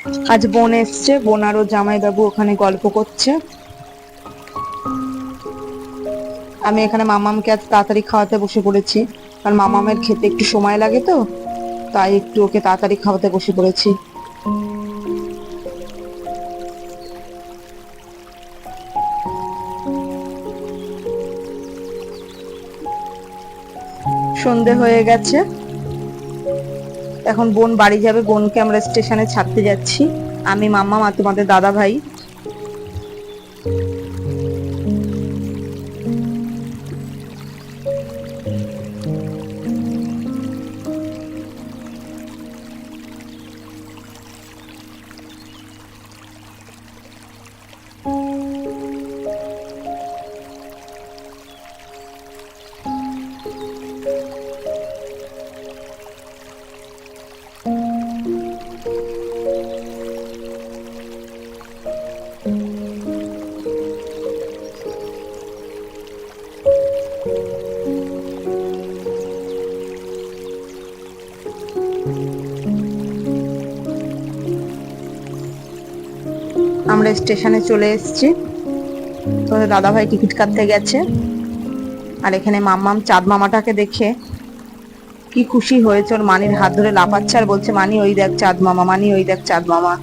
আজ বোন এসছে, বোন আর ওর জামাইবাবু ওখানে গল্প করছে। আমি এখানে মামামকে আজ তাড়াতাড়ি খাওয়াতে বসে পড়েছি, কারণ মামামের খেতে একটু সময় লাগে তো, তাই একটু ওকে তাড়াতাড়ি খাওয়াতে বসে পড়েছি। সন্ধে হয়ে গেছে, এখন বোন বাড়ি যাবে, বোনকে আমরা স্টেশনে ছাড়তে যাচ্ছি, আমি, মাম্মাম আর তোমাদের দাদা ভাই। আমরা স্টেশনে চলে এসেছি, তোমাদের দাদা ভাই টিকিট কাটতে গেছে। আর এখানে মাম্মাম চাঁদ মামাটাকে দেখে কি খুশি হয়েছে, ওর মানির হাত ধরে লাফাচ্ছে আর বলছে, মানি ওই দেখ চাঁদ মামা, মানি ওই দেখ চাঁদ মামা।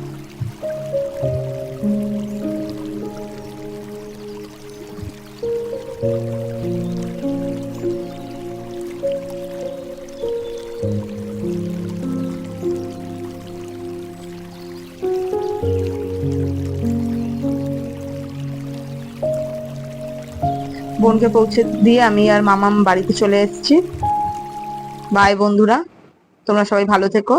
বোনকে পৌঁছে দিয়ে আমি আর মামাম বাড়িতে চলে এসেছি। বাই বন্ধুরা, তোমরা সবাই ভালো থেকো।